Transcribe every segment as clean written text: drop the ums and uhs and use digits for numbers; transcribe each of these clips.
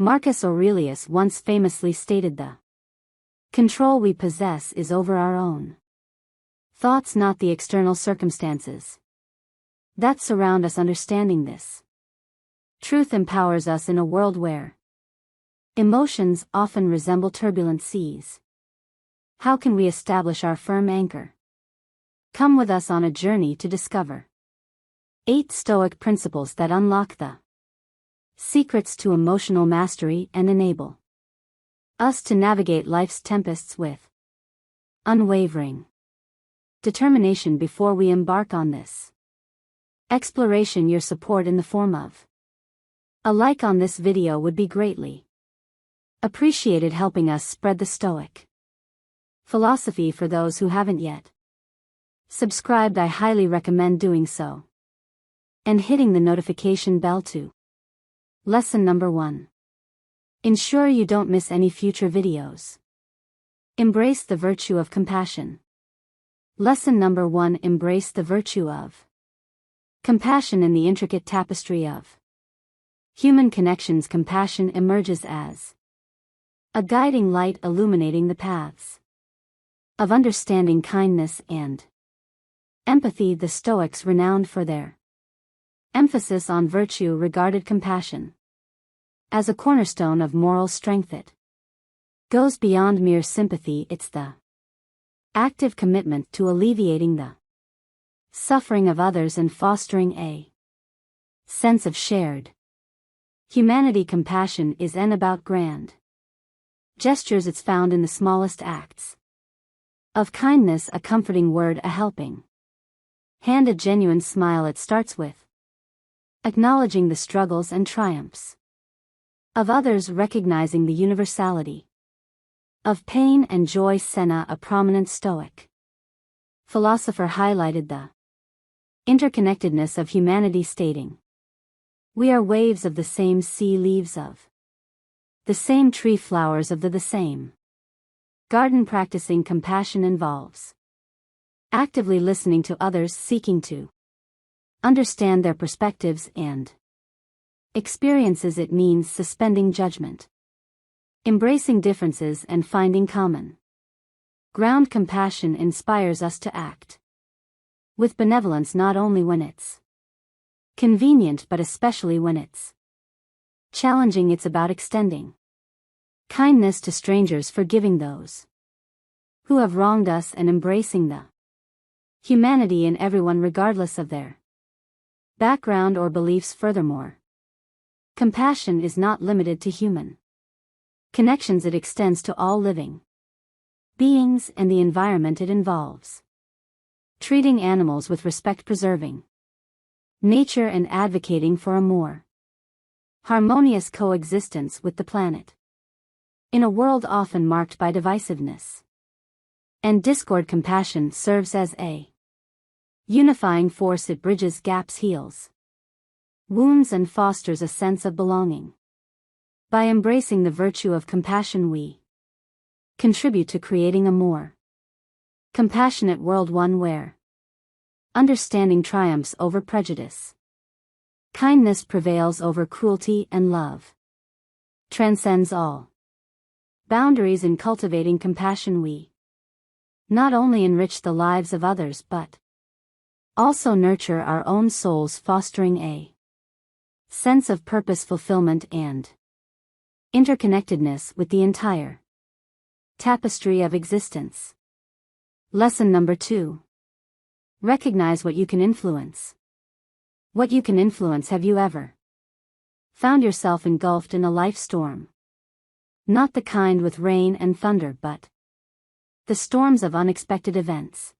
Marcus Aurelius once famously stated the control we possess is over our own thoughts, not the external circumstances that surround us. Understanding this truth empowers us in a world where emotions often resemble turbulent seas. How can we establish our firm anchor? Come with us on a journey to discover 8 Stoic principles that unlock the secrets to emotional mastery and enable us to navigate life's tempests with unwavering determination. Before we embark on this exploration, your support in the form of a like on this video would be greatly appreciated, helping us spread the Stoic philosophy. For those who haven't yet subscribed, I highly recommend doing so and hitting the notification bell too. Lesson number 1. Ensure you don't miss any future videos. Embrace the virtue of compassion. Lesson number 1. Embrace the virtue of compassion in the intricate tapestry of human connections. Compassion emerges as a guiding light, illuminating the paths of understanding, kindness, and empathy. The Stoics, renowned for their emphasis on virtue, regarded compassion as a cornerstone of moral strength. It goes beyond mere sympathy. It's the active commitment to alleviating the suffering of others and fostering a sense of shared humanity. Compassion isn't about grand gestures. It's found in the smallest acts of kindness, a comforting word, a helping hand, a genuine smile. It starts with acknowledging the struggles and triumphs of others, recognizing the universality of pain and joy. Seneca, a prominent Stoic philosopher, highlighted the interconnectedness of humanity, stating, "We are waves of the same sea, leaves of the same tree, flowers of the same garden." Practicing compassion involves actively listening to others, seeking to understand their perspectives and experiences. It means suspending judgment, embracing differences, and finding common ground. Compassion inspires us to act with benevolence, not only when it's convenient but especially when it's challenging. It's about extending kindness to strangers, forgiving those who have wronged us, and embracing the humanity in everyone regardless of their background or beliefs. Furthermore, compassion is not limited to human connections. It extends to all living beings and the environment. It involves treating animals with respect, preserving nature, and advocating for a more harmonious coexistence with the planet. In a world often marked by divisiveness and discord, compassion serves as a unifying force. It bridges gaps, heals wounds, and fosters a sense of belonging. By embracing the virtue of compassion, we contribute to creating a more compassionate world, one where understanding triumphs over prejudice, kindness prevails over cruelty, and love transcends all boundaries. In cultivating compassion, we not only enrich the lives of others but also nurture our own souls, fostering a sense of purpose, fulfillment, and interconnectedness with the entire tapestry of existence. Lesson number 2. Recognize what you can influence. What you can influence. Have you ever found yourself engulfed in a life storm? Not the kind with rain and thunder, but the storms of unexpected events,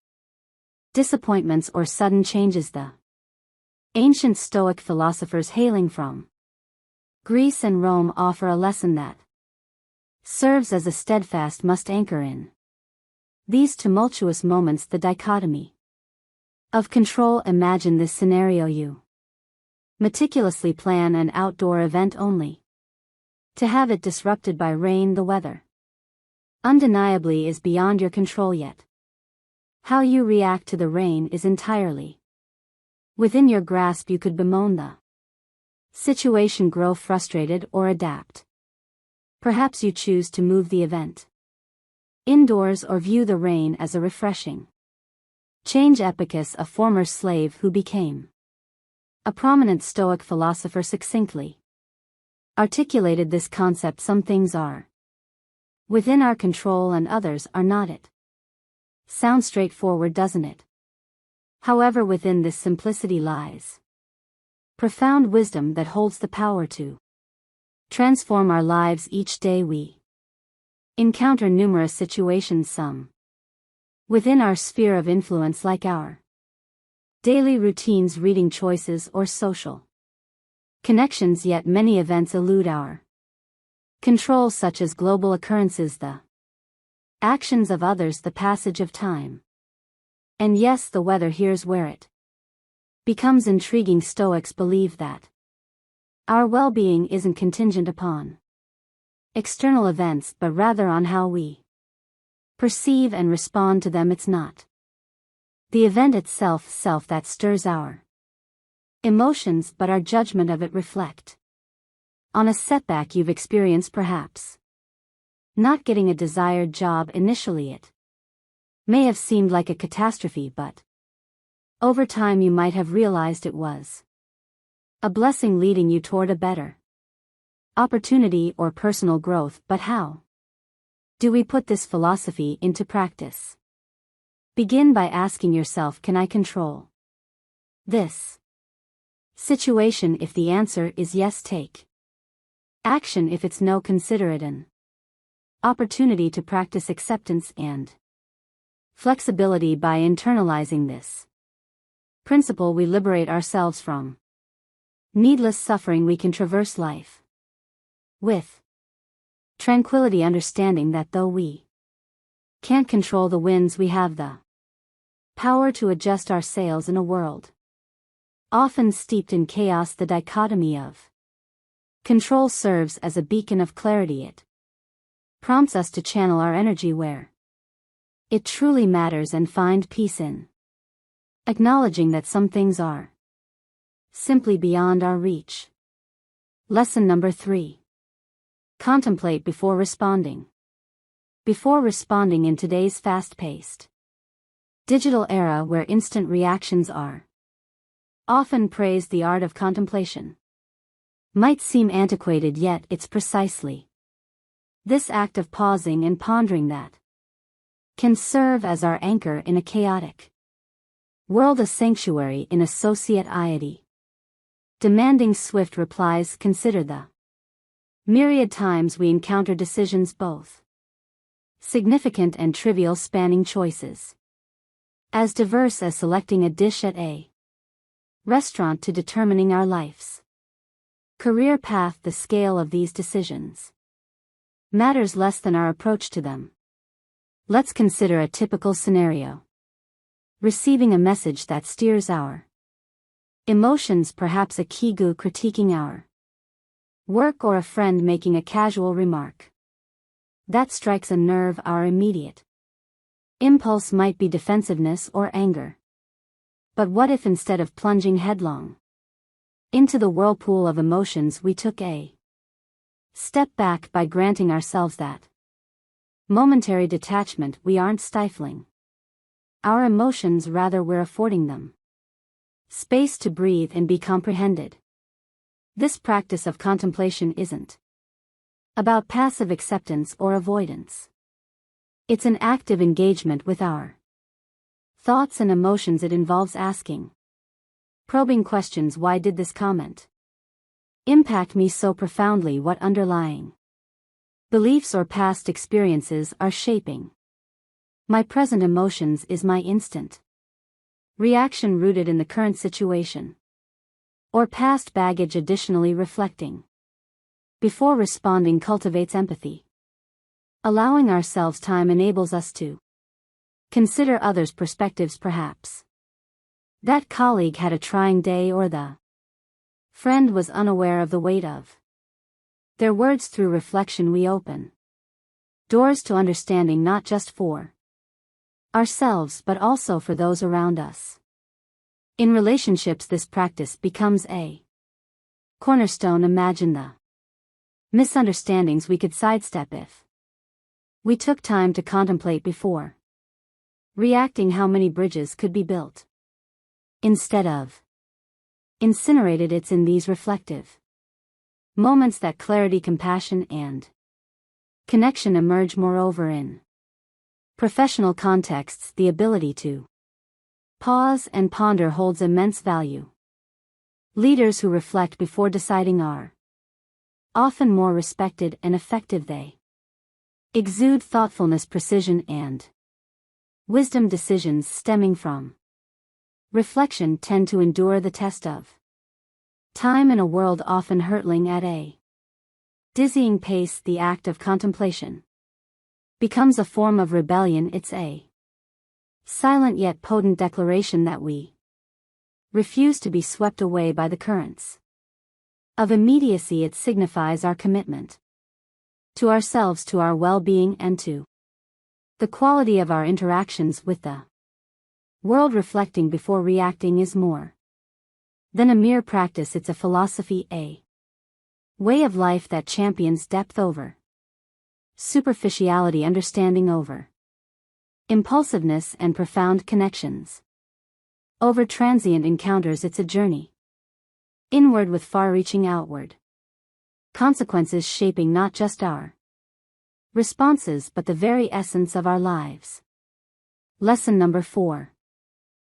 disappointments, or sudden changes. The ancient Stoic philosophers hailing from Greece and Rome offer a lesson that serves as a steadfast must anchor in these tumultuous moments. The dichotomy of control. Imagine this scenario: you meticulously plan an outdoor event only to have it disrupted by rain. The weather undeniably is beyond your control, yet how you react to the rain is entirely within your grasp. You could bemoan the situation, grow frustrated, or adapt Perhaps you choose to move the event indoors or view the rain as a refreshing change. Epictetus, a former slave who became a prominent Stoic philosopher, succinctly articulated this concept: some things are within our control and others are not. It sounds straightforward, doesn't it? However, within this simplicity lies profound wisdom that holds the power to transform our lives. Each day we encounter numerous situations, some within our sphere of influence, like our daily routines, reading choices, or social connections, yet many events elude our control, such as global occurrences, the actions of others, the passage of time, and yes, the weather. Here's where it becomes intriguing. Stoics believe that our well-being isn't contingent upon external events, but rather on how we perceive and respond to them. It's not the event itself that stirs our emotions, but our judgment of it. Reflect on a setback you've experienced, perhaps not getting a desired job. Initially it may have seemed like a catastrophe, but over time you might have realized it was a blessing leading you toward a better opportunity or personal growth. But how do we put this philosophy into practice? Begin by asking yourself, can I control this situation? If the answer is yes, take action. If it's no, consider it an opportunity to practice acceptance and flexibility. By internalizing this principle, we liberate ourselves from needless suffering. We can traverse life with tranquility, understanding that though we can't control the winds, we have the power to adjust our sails in a world often steeped in chaos. The dichotomy of control serves as a beacon of clarity. It prompts us to channel our energy where it truly matters and find peace in acknowledging that some things are simply beyond our reach. Lesson number 3. Contemplate before responding. Before responding in today's fast-paced digital era where instant reactions are often praised, the art of contemplation might seem antiquated, yet it's precisely this act of pausing and pondering that can serve as our anchor in a chaotic world, a sanctuary in a society demanding swift replies. Consider the myriad times we encounter decisions, both significant and trivial, spanning choices as diverse as selecting a dish at a restaurant to determining our life's career path. The scale of these decisions matters less than our approach to them. Let's consider a typical scenario: receiving a message that steers our emotions, perhaps a colleague critiquing our work, or a friend making a casual remark that strikes a nerve. Our immediate impulse might be defensiveness or anger. But what if, instead of plunging headlong into the whirlpool of emotions, we took a step back? By granting ourselves that momentary detachment, we aren't stifling our emotions, rather we're affording them space to breathe and be comprehended. This practice of contemplation isn't about passive acceptance or avoidance. It's an active engagement with our thoughts and emotions. It involves asking probing questions. Why did this comment impact me so profoundly? What underlying beliefs or past experiences are shaping my present emotions? Is my instant reaction rooted in the current situation or past baggage? Additionally, reflecting before responding cultivates empathy. Allowing ourselves time enables us to consider others' perspectives. Perhaps that colleague had a trying day, or the friend was unaware of the weight of their words. Through reflection, we open doors to understanding, not just for ourselves but also for those around us. In relationships, this practice becomes a cornerstone. Imagine the Misunderstandings we could sidestep if we took time to contemplate before reacting. How many bridges could be built instead of incinerated? It's in these reflective moments that clarity, compassion, and connection emerge. Moreover, in professional contexts, the ability to pause and ponder holds immense value. Leaders who reflect before deciding are often more respected and effective. They exude thoughtfulness, precision, and wisdom. Decisions stemming from reflection tend to endure the test of time in a world often hurtling at a dizzying pace. The act of contemplation becomes a form of rebellion. It's a silent yet potent declaration that we refuse to be swept away by the currents of immediacy. It signifies our commitment to ourselves, to our well-being, and to the quality of our interactions with the world. Reflecting before reacting is more than a mere practice. It's a philosophy, a way of life that champions depth over superficiality, understanding over impulsiveness, and profound connections over transient encounters. It's a journey inward with far-reaching outward consequences, shaping not just our responses but the very essence of our lives. Lesson number 4.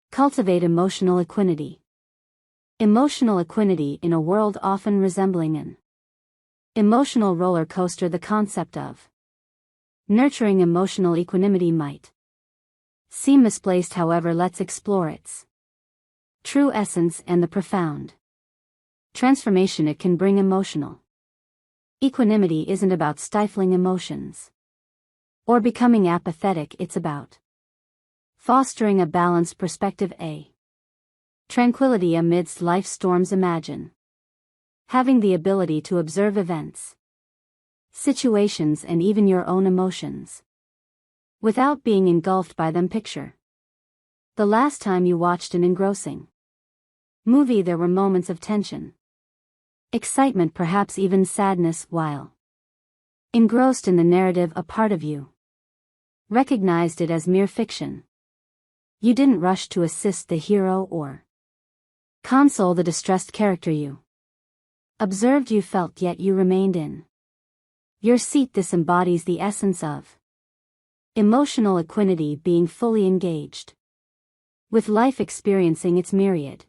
Cultivate emotional equanimity. Emotional equanimity in a world often resembling an emotional roller coaster. The concept of nurturing emotional equanimity might seem misplaced, however, let's explore its true essence and the profound transformation it can bring. Emotional equanimity isn't about stifling emotions or becoming apathetic. It's about fostering a balanced perspective, a tranquility amidst life's storms. Imagine having the ability to observe events, situations, and even your own emotions without being engulfed by them. Picture the last time you watched an engrossing movie. There were moments of tension, excitement, perhaps even sadness. While engrossed in the narrative, a part of you recognized it as mere fiction. You didn't rush to assist the hero or console the distressed character. You observed, you felt, yet you remained in your seat. This embodies the essence of emotional equanimity, being fully engaged with life, experiencing its myriad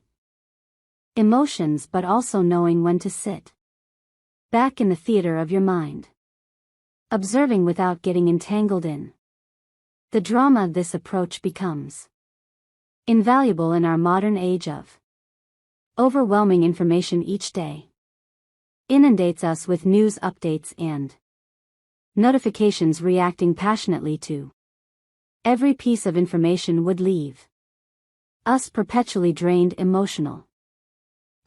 emotions, but also knowing when to sit back in the theater of your mind, observing without getting entangled in the drama. This approach becomes invaluable in our modern age of overwhelming information. Each day inundates us with news updates and notifications. Reacting passionately to every piece of information would leave us perpetually drained. Emotional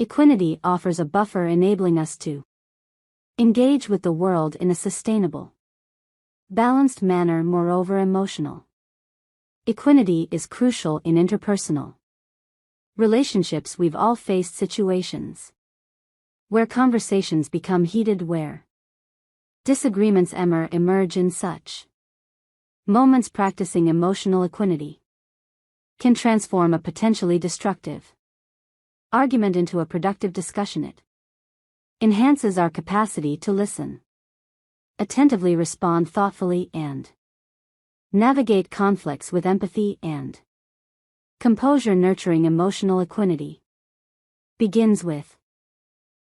equanimity offers a buffer, enabling us to engage with the world in a sustainable, balanced manner. Moreover, emotional equanimity is crucial in interpersonal relationships. We've all faced situations where conversations become heated, where disagreements emerge. In such moments, practicing emotional equanimity can transform a potentially destructive argument into a productive discussion. It enhances our capacity to listen attentively, respond thoughtfully, and navigate conflicts with empathy and composure. Nurturing emotional equanimity begins with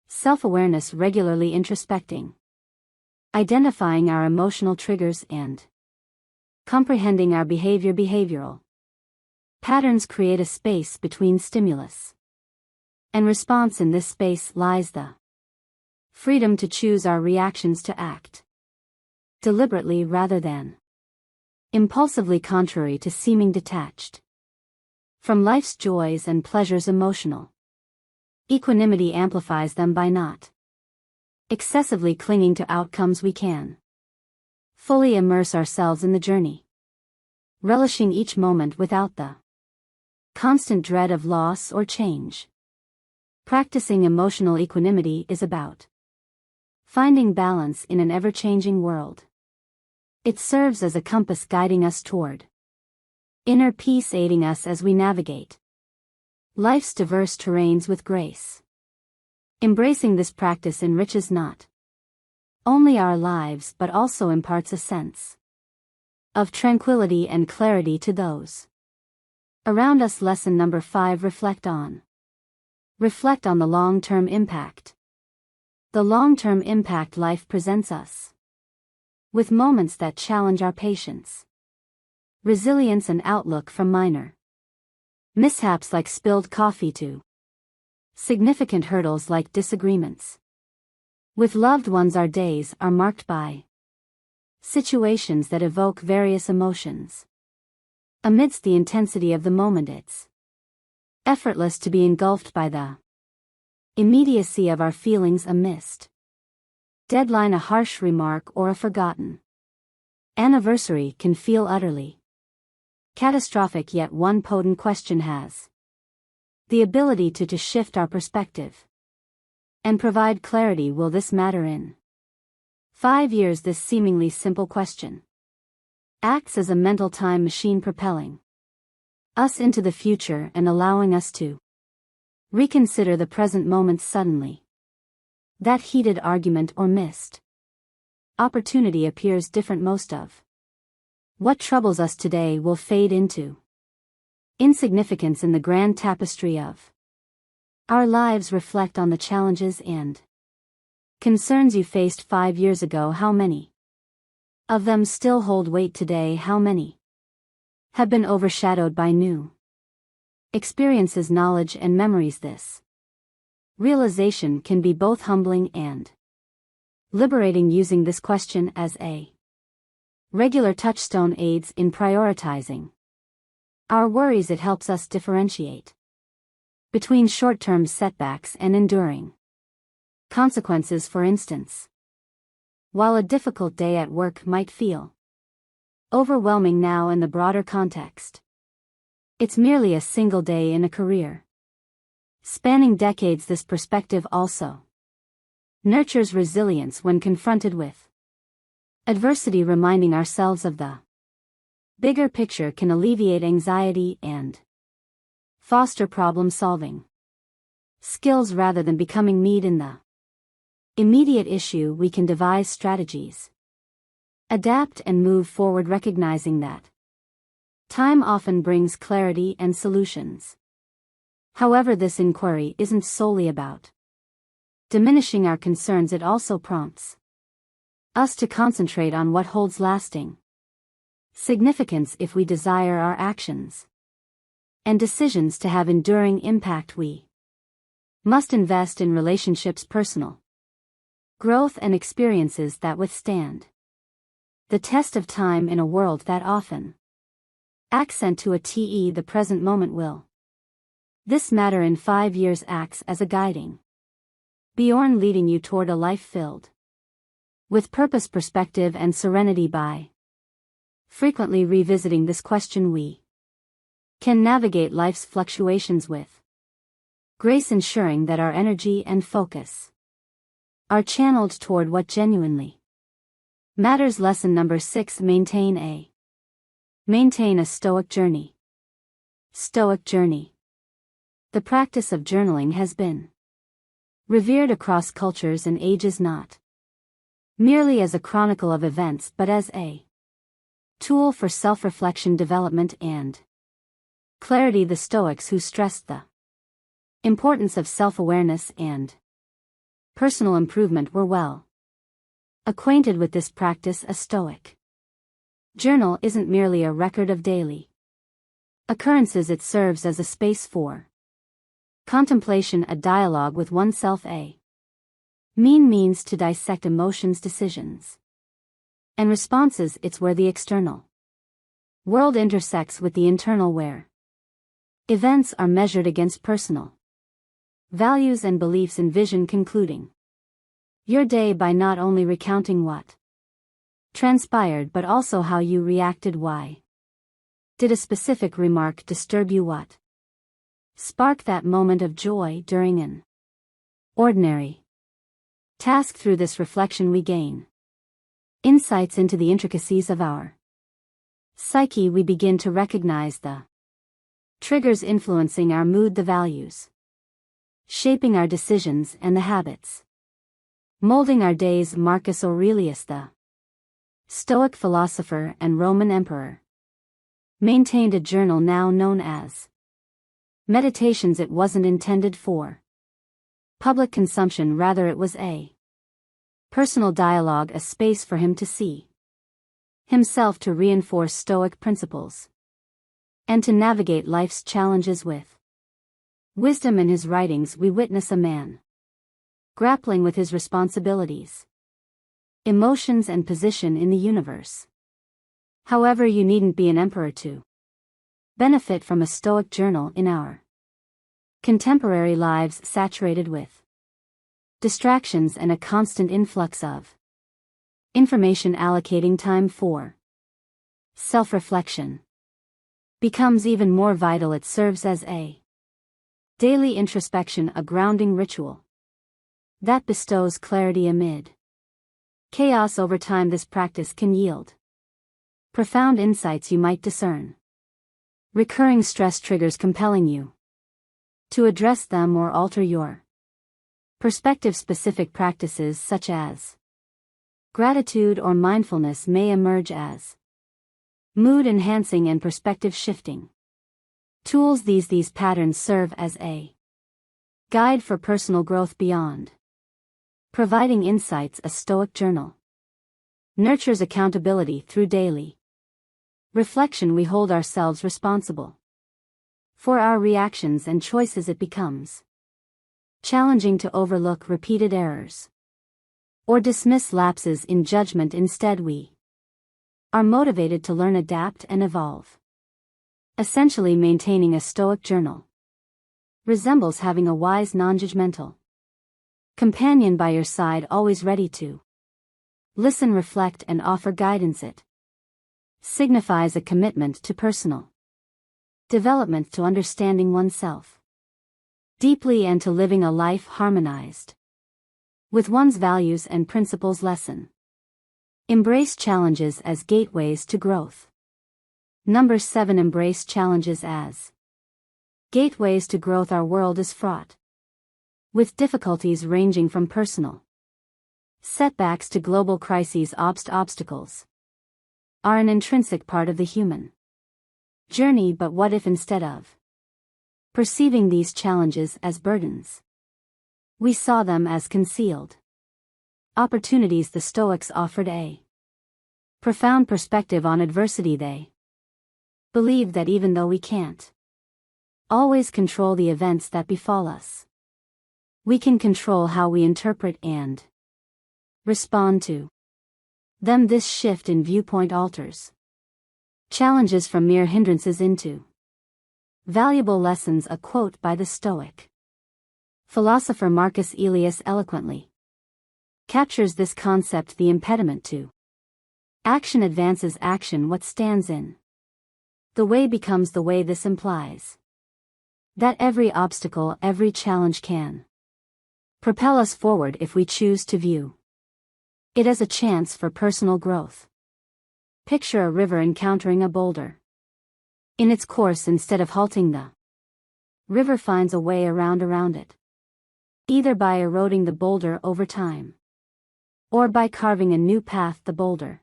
self-awareness, regularly introspecting, identifying our emotional triggers, and comprehending our behavior. Behavioral patterns create a space between stimulus and response. In this space lies the freedom to choose our reactions, to act deliberately rather than impulsively, contrary to seeming detached from life's joys and pleasures. Emotional equanimity amplifies them by not excessively clinging to outcomes. We can fully immerse ourselves in the journey, relishing each moment without the constant dread of loss or change. Practicing emotional equanimity is about finding balance in an ever-changing world. It serves as a compass guiding us toward inner peace, aiding us as we navigate life's diverse terrains with grace. Embracing this practice enriches not only our lives but also imparts a sense of tranquility and clarity to those around us. Lesson number 5. Reflect on the long-term impact. The long-term impact life presents us with moments that challenge our patience, resilience and outlook, from minor mishaps like spilled coffee to significant hurdles like disagreements with loved ones. Our days are marked by situations that evoke various emotions. Amidst the intensity of the moment, it's effortless to be engulfed by the immediacy of our feelings. A missed deadline, a harsh remark, or a forgotten anniversary can feel utterly catastrophic, yet one potent question has the ability to shift our perspective and provide clarity. Will this matter in 5 years? This seemingly simple question acts as a mental time machine, propelling us into the future and allowing us to reconsider the present moment. Suddenly, that heated argument or missed opportunity appears different. Most of what troubles us today will fade into insignificance in the grand tapestry of our lives. Reflect on the challenges and concerns you faced 5 years ago. How many of them still hold weight today? How many have been overshadowed by new experiences, knowledge, and memories? This realization can be both humbling and liberating. Using this question as a regular touchstone aids in prioritizing our worries. It helps us differentiate between short-term setbacks and enduring consequences. For instance, while a difficult day at work might feel overwhelming now, in the broader context, it's merely a single day in a career spanning decades. This perspective also nurtures resilience when confronted with adversity. Reminding ourselves of the bigger picture can alleviate anxiety and foster problem-solving skills. Rather than becoming mead in the immediate issue, we can devise strategies, adapt and move forward, recognizing that time often brings clarity and solutions. However, this inquiry isn't solely about diminishing our concerns. It also prompts us to concentrate on what holds lasting significance. If we desire our actions and decisions to have enduring impact, we must invest in relationships, personal growth, and experiences that withstand the test of time. In a world that often accent to the present moment, will this matter in 5 years? Acts as a guiding Bjorn, leading you toward a life filled with purpose, perspective, and serenity. By frequently revisiting this question, we can navigate life's fluctuations with grace, ensuring that our energy and focus are channeled toward what genuinely matters. Lesson number 6. Maintain a Stoic journey. Stoic journey. The practice of journaling has been revered across cultures and ages, not merely as a chronicle of events but as a tool for self-reflection, development, and clarity. The Stoics, who stressed the importance of self-awareness and personal improvement, were well acquainted with this practice. A Stoic journal isn't merely a record of daily occurrences, it serves as a space for contemplation, a dialogue with oneself, a means to dissect emotions, decisions, and responses. It's where the external world intersects with the internal, where events are measured against personal values and beliefs. Envision concluding your day by not only recounting what transpired but also how you reacted. Why did a specific remark disturb you? What sparked that moment of joy during an ordinary Task through this reflection we gain insights into the intricacies of our psyche. We begin to recognize the triggers influencing our mood, the values shaping our decisions, and the habits molding our days. Marcus Aurelius, the Stoic philosopher and Roman emperor, maintained a journal now known as Meditations. It wasn't intended for public consumption, rather it was a personal dialogue, a space for him to see himself, to reinforce Stoic principles, and to navigate life's challenges with wisdom. In his writings we witness a man grappling with his responsibilities, emotions, and position in the universe. However, you needn't be an emperor to benefit from a Stoic journal. In our contemporary lives, saturated with distractions and a constant influx of information, allocating time for self-reflection becomes even more vital. It serves as a daily introspection, a grounding ritual that bestows clarity amid chaos. Over time, this practice can yield profound insights. You might discern recurring stress triggers compelling you to address them or alter your perspective. Specific practices such as gratitude or mindfulness may emerge as mood-enhancing and perspective-shifting tools. These patterns serve as a guide for personal growth beyond providing insights. A Stoic journal nurtures accountability. Through daily reflection we hold ourselves responsible for our reactions and choices. It becomes challenging to overlook repeated errors or dismiss lapses in judgment. Instead, we are motivated to learn, adapt, and evolve. Essentially, maintaining a Stoic journal resembles having a wise, non-judgmental companion by your side, always ready to listen, reflect, and offer guidance. It signifies a commitment to personal development, to understanding oneself deeply, and to living a life harmonized with one's values and principles. Lesson: embrace challenges as gateways to growth. Number 7. Embrace challenges as gateways to growth. Our world is fraught with difficulties ranging from personal setbacks to global crises. Obstacles are an intrinsic part of the human journey, but what if, instead of perceiving these challenges as burdens, we saw them as concealed opportunities? The Stoics offered a profound perspective on adversity. They believed that even though we can't always control the events that befall us, we can control how we interpret and respond to them. This shift in viewpoint alters challenges from mere hindrances into valuable lessons. A quote by the Stoic philosopher Marcus Aurelius eloquently captures this concept: the impediment to action advances action. What stands in the way becomes the way. This implies that every obstacle, every challenge can propel us forward if we choose to view it as a chance for personal growth. Picture a river encountering a boulder in its course. Instead of halting, the river finds a way around it, either by eroding the boulder over time or by carving a new path. The boulder,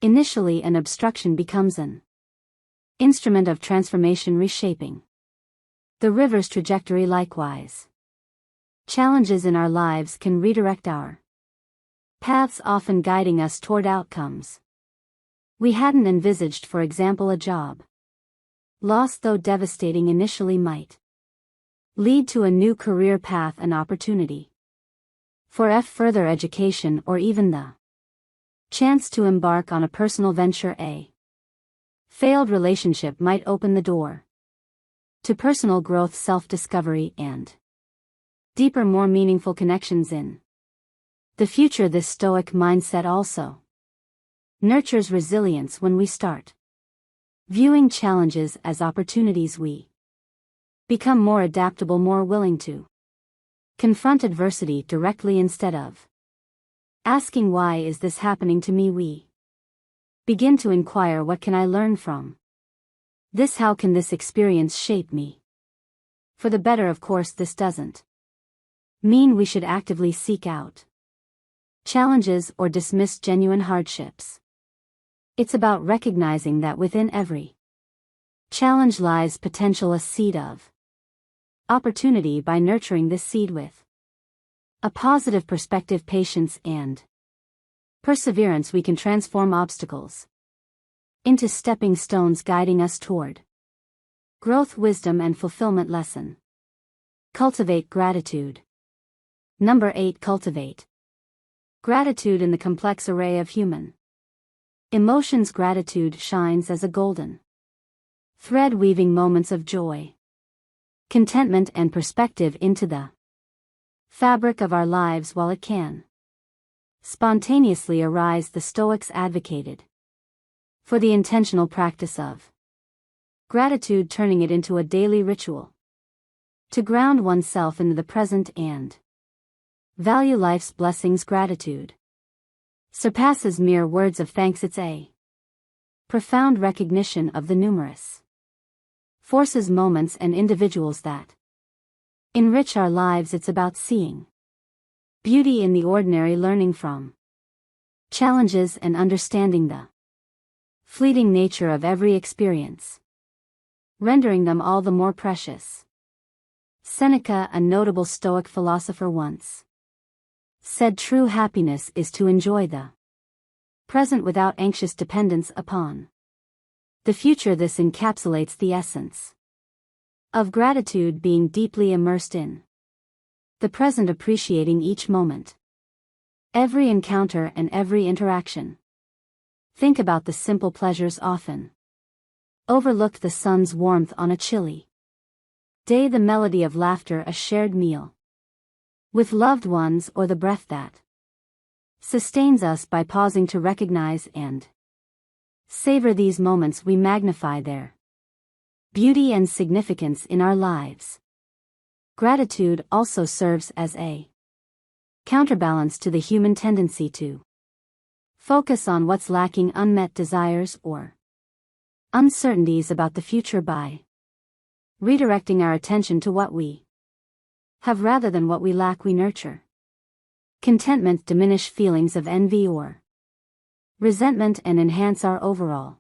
initially an obstruction, becomes an instrument of transformation, reshaping the river's trajectory. Likewise, challenges in our lives can redirect our paths, often guiding us toward outcomes we hadn't envisaged. For example, a job loss, though devastating initially, might lead to a new career path, an opportunity for further education, or even the chance to embark on a personal venture. A failed relationship might open the door to personal growth, self-discovery, and deeper, more meaningful connections in the future. This Stoic mindset also nurtures resilience. When we start viewing challenges as opportunities, we become more adaptable, more willing to Confront adversity directly instead of asking why is this happening to me. We begin to inquire, what can I learn from this? How can this experience shape me for the better? Of course, this doesn't mean we should actively seek out challenges or dismiss genuine hardships. It's about recognizing that within every challenge lies potential, a seed of opportunity. By nurturing this seed with a positive perspective, patience, and perseverance, we can transform obstacles into stepping stones, guiding us toward growth, wisdom, and fulfillment. Lesson: cultivate gratitude. Number 8. Cultivate gratitude in the complex array of human emotions. Gratitude shines as a golden thread, weaving moments of joy, contentment, and perspective into the fabric of our lives. While it can spontaneously arise, the Stoics advocated for the intentional practice of gratitude, turning it into a daily ritual to ground oneself in the present and value life's blessings. Gratitude surpasses mere words of thanks. It's a profound recognition of the numerous forces, moments, and individuals that enrich our lives. It's about seeing beauty in the ordinary, learning from challenges, and understanding the fleeting nature of every experience, rendering them all the more precious. Seneca, a notable Stoic philosopher, once said, "True happiness is to enjoy the present without anxious dependence upon the future." This encapsulates the essence of gratitude, being deeply immersed in the present, appreciating each moment, every encounter, and every interaction. Think about the simple pleasures often overlooked: the sun's warmth on a chilly day, the melody of laughter, a shared meal with loved ones, or the breath that sustains us. By pausing to recognize and savor these moments, we magnify their beauty and significance in our lives. Gratitude also serves as a counterbalance to the human tendency to focus on what's lacking, unmet desires, or uncertainties about the future. By redirecting our attention to what we have rather than what we lack, we nurture contentment, diminish feelings of envy or resentment, and enhance our overall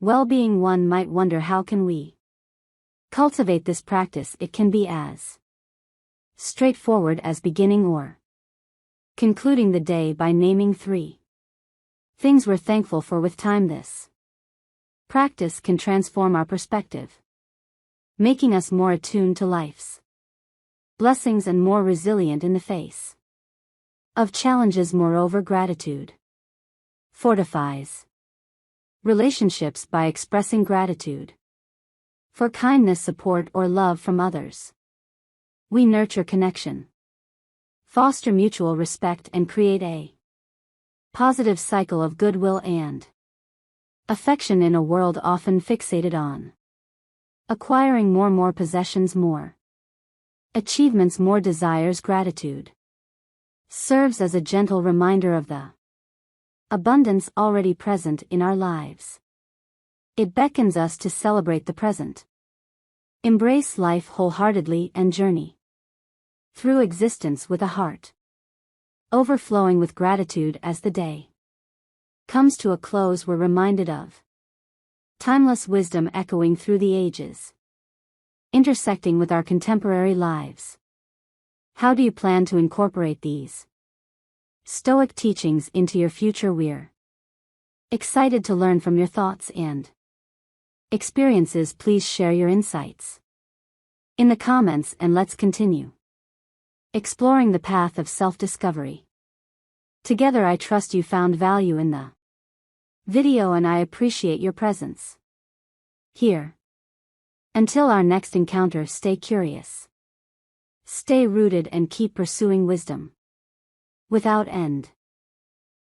well-being. One might wonder, how can we cultivate this practice? It can be as straightforward as beginning or concluding the day by naming 3 things we're thankful for. With time, this practice can transform our perspective, making us more attuned to life's blessings and more resilient in the face of challenges. Moreover, gratitude fortifies relationships. By expressing gratitude for kindness, support, or love from others, we nurture connection, foster mutual respect, and create a positive cycle of goodwill and affection. In a world often fixated on acquiring more possessions, more achievements, more desires, gratitude serves as a gentle reminder of the abundance already present in our lives. It beckons us to celebrate the present, embrace life wholeheartedly, and journey through existence with a heart overflowing with gratitude. As the day comes to a close, we're reminded of timeless wisdom echoing through the ages, intersecting with our contemporary lives. How do you plan to incorporate these Stoic teachings into your future? We're excited to learn from your thoughts and experiences. Please share your insights in the comments, and let's continue exploring the path of self-discovery together. I trust you found value in the video, and I appreciate your presence here. Until our next encounter, stay curious, stay rooted, and keep pursuing wisdom without end.